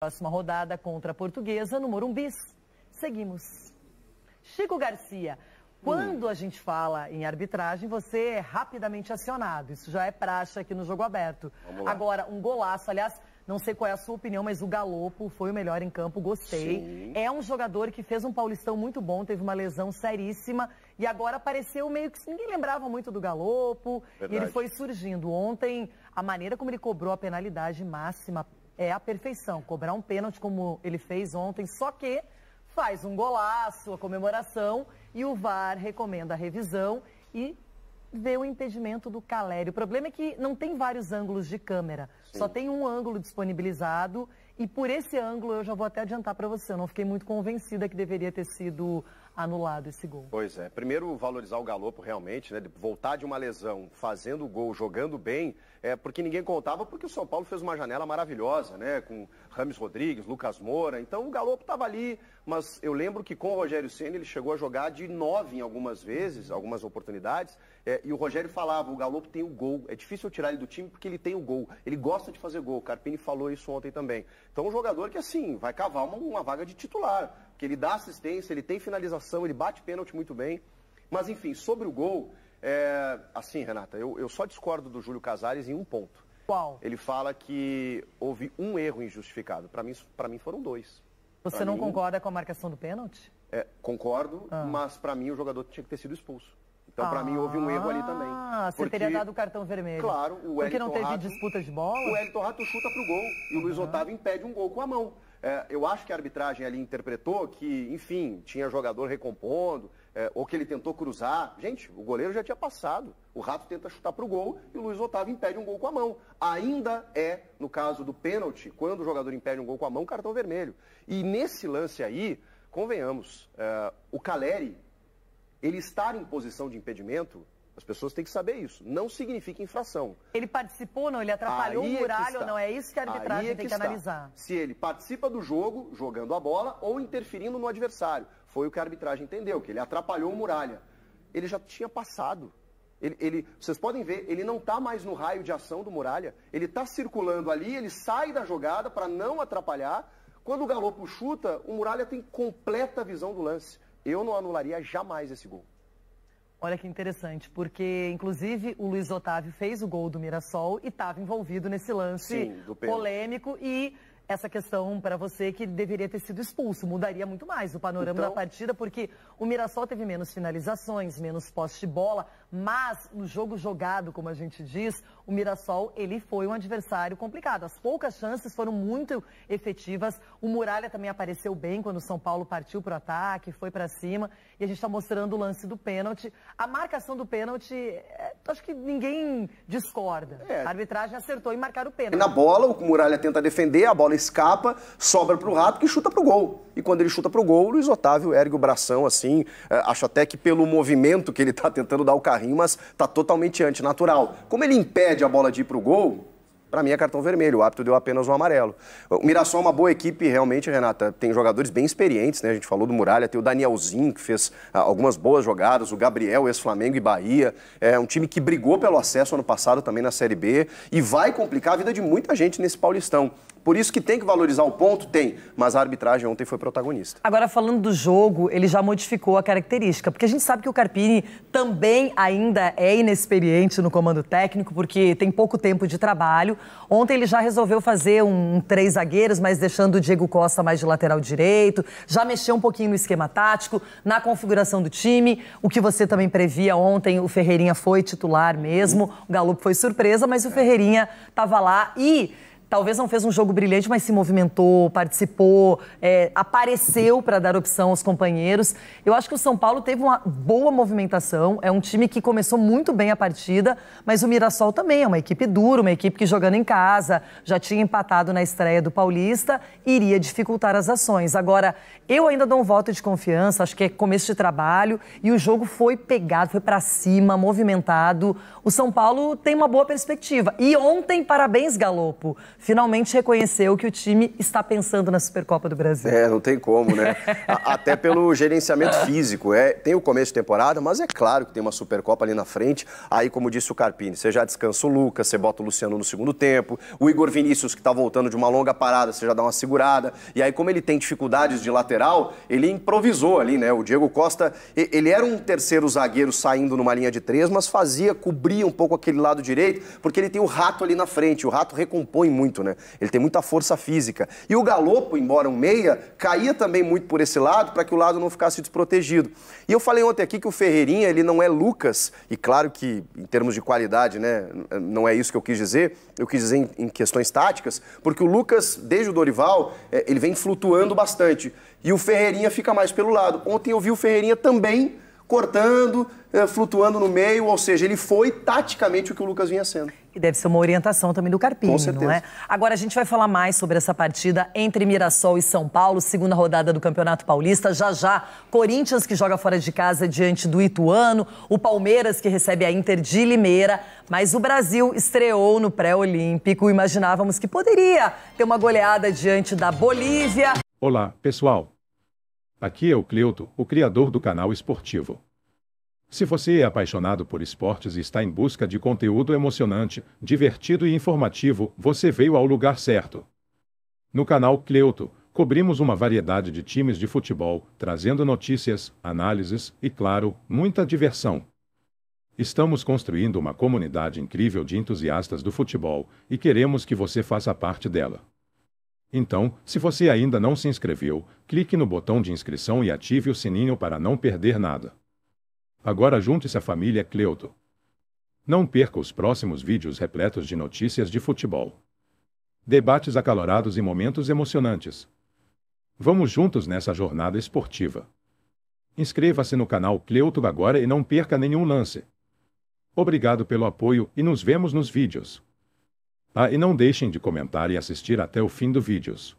Próxima rodada contra a Portuguesa no Morumbi. Seguimos. Chico Garcia, quando a gente fala em arbitragem, você é rapidamente acionado. Isso já é praxe aqui no Jogo Aberto. Agora, um golaço, aliás, não sei qual é a sua opinião, mas o Galopo foi o melhor em campo, gostei. Sim. É um jogador que fez um Paulistão muito bom, teve uma lesão seríssima e agora apareceu meio que ninguém lembrava muito do Galopo. Verdade. E ele foi surgindo. Ontem, a maneira como ele cobrou a penalidade máxima é a perfeição. Cobrar um pênalti como ele fez ontem, só que faz um golaço, a comemoração, e o VAR recomenda a revisão e vê o impedimento do Caleri. O problema é que não tem vários ângulos de câmera, só tem um ângulo disponibilizado e por esse ângulo eu já vou até adiantar para você, eu não fiquei muito convencida que deveria ter sido anulado esse gol. Pois é, primeiro valorizar o Galopo realmente, né, de voltar de uma lesão, fazendo o gol, jogando bem, porque ninguém contava, porque o São Paulo fez uma janela maravilhosa, né, com Rames Rodrigues, Lucas Moura, então o Galopo estava ali, mas eu lembro que com o Rogério Ceni ele chegou a jogar de 9 em algumas vezes, algumas oportunidades, e o Rogério falava, o Galopo tem o gol, é difícil eu tirar ele do time porque ele tem o gol, ele gosta de fazer gol, o Carpini falou isso ontem também. Então um jogador que assim, vai cavar uma vaga de titular, que ele dá assistência, ele tem finalização, ele bate pênalti muito bem. Mas, enfim, sobre o gol, assim, Renata, eu só discordo do Júlio Casares em um ponto. Qual? Ele fala que houve um erro injustificado. Para mim foram dois. Você não concorda com a marcação do pênalti? Concordo, mas para mim o jogador tinha que ter sido expulso. Então, para mim, houve um erro ali também. Você teria dado o cartão vermelho. Claro, o Wellington Porque não teve disputa de bola? O Wellington Rato chuta pro gol e o Luiz Otávio impede um gol com a mão. Eu acho que a arbitragem ali interpretou que, enfim, tinha jogador recompondo, ou que ele tentou cruzar. Gente, o goleiro já tinha passado. O Rato tenta chutar pro gol e o Luiz Otávio impede um gol com a mão. Ainda no caso do pênalti, quando o jogador impede um gol com a mão, cartão vermelho. E nesse lance aí, convenhamos, o Caleri, ele estar em posição de impedimento, as pessoas têm que saber isso, não significa infração. Ele participou ou não? Ele atrapalhou o Muralha ou não? É isso que a arbitragem tem que analisar. Se ele participa do jogo, jogando a bola, ou interferindo no adversário. Foi o que a arbitragem entendeu, que ele atrapalhou o Muralha. Ele já tinha passado. Vocês podem ver, ele não está mais no raio de ação do Muralha. Ele está circulando ali, ele sai da jogada para não atrapalhar. Quando o Galopo chuta, o Muralha tem completa visão do lance. Eu não anularia jamais esse gol. Olha que interessante, porque, inclusive, o Luiz Otávio fez o gol do Mirassol e estava envolvido nesse lance polêmico e essa questão para você que deveria ter sido expulso, mudaria muito mais o panorama da partida, porque o Mirassol teve menos finalizações, menos posse de bola, mas no jogo jogado, como a gente diz, o Mirassol, ele foi um adversário complicado. As poucas chances foram muito efetivas, o Muralha também apareceu bem quando o São Paulo partiu para o ataque, foi para cima, e a gente está mostrando o lance do pênalti. A marcação do pênalti, acho que ninguém discorda. A arbitragem acertou em marcar o pênalti. Na bola, o Muralha tenta defender, a bola escapa, sobra pro Rato que chuta pro gol. E quando ele chuta pro gol, o Luiz Otávio ergue o bração assim, acho até que pelo movimento que ele tá tentando dar o carrinho, mas tá totalmente antinatural. Como ele impede a bola de ir pro gol, para mim é cartão vermelho, o árbitro deu apenas um amarelo. O Mirassol é uma boa equipe, realmente, Renata, tem jogadores bem experientes, né? A gente falou do Muralha, tem o Danielzinho, que fez algumas boas jogadas, o Gabriel, ex-Flamengo e Bahia. É um time que brigou pelo acesso ano passado também na Série B e vai complicar a vida de muita gente nesse Paulistão. Por isso que tem que valorizar o ponto, tem, mas a arbitragem ontem foi protagonista. Agora, falando do jogo, ele já modificou a característica, porque a gente sabe que o Carpini também ainda é inexperiente no comando técnico, porque tem pouco tempo de trabalho. Ontem ele já resolveu fazer um 3 zagueiros, mas deixando o Diego Costa mais de lateral direito, já mexeu um pouquinho no esquema tático, na configuração do time, o que você também previa ontem, o Ferreirinha foi titular mesmo, o Galopo foi surpresa, mas o Ferreirinha estava lá e talvez não fez um jogo brilhante, mas se movimentou, participou, apareceu para dar opção aos companheiros. Eu acho que o São Paulo teve uma boa movimentação, é um time que começou muito bem a partida, mas o Mirassol também é uma equipe dura, uma equipe que jogando em casa, já tinha empatado na estreia do Paulista, iria dificultar as ações. Agora, eu ainda dou um voto de confiança, acho que é começo de trabalho, e o jogo foi pegado, foi para cima, movimentado. O São Paulo tem uma boa perspectiva. E ontem, parabéns, Galopo. finalmente reconheceu que o time está pensando na Supercopa do Brasil. Não tem como, né? Até pelo gerenciamento físico. Tem o começo de temporada, mas é claro que tem uma Supercopa ali na frente. Aí, como disse o Carpini, você já descansa o Lucas, você bota o Luciano no segundo tempo, o Igor Vinícius, que está voltando de uma longa parada, você já dá uma segurada. E aí, como ele tem dificuldades de lateral, ele improvisou ali, né? O Diego Costa, ele era um terceiro zagueiro saindo numa linha de 3, mas cobria um pouco aquele lado direito, porque ele tem o Rato ali na frente. O Rato recompõe muito, né? Ele tem muita força física. E o Galopo, embora um meia, caía também muito por esse lado, para que o lado não ficasse desprotegido. E eu falei ontem aqui que o Ferreirinha, ele não é Lucas, e claro que em termos de qualidade, né, não é isso que eu quis dizer em questões táticas, porque o Lucas, desde o Dorival, ele vem flutuando bastante. E o Ferreirinha fica mais pelo lado. Ontem eu vi o Ferreirinha também cortando, flutuando no meio, ou seja, ele foi taticamente o que o Lucas vinha sendo. E deve ser uma orientação também do Carpini, com certeza, não é? Agora a gente vai falar mais sobre essa partida entre Mirassol e São Paulo, segunda rodada do Campeonato Paulista. Já, Corinthians, que joga fora de casa diante do Ituano, o Palmeiras, que recebe a Inter de Limeira, mas o Brasil estreou no pré-olímpico. Imaginávamos que poderia ter uma goleada diante da Bolívia. Olá, pessoal. Aqui é o Cleuto, o criador do canal esportivo. Se você é apaixonado por esportes e está em busca de conteúdo emocionante, divertido e informativo, você veio ao lugar certo. No canal Cleuto, cobrimos uma variedade de times de futebol, trazendo notícias, análises e, claro, muita diversão. Estamos construindo uma comunidade incrível de entusiastas do futebol e queremos que você faça parte dela. Então, se você ainda não se inscreveu, clique no botão de inscrição e ative o sininho para não perder nada. Agora junte-se à família Cleuto. Não perca os próximos vídeos repletos de notícias de futebol, debates acalorados e momentos emocionantes. Vamos juntos nessa jornada esportiva. Inscreva-se no canal Cleuto agora e não perca nenhum lance. Obrigado pelo apoio e nos vemos nos vídeos. E não deixem de comentar e assistir até o fim dos vídeos.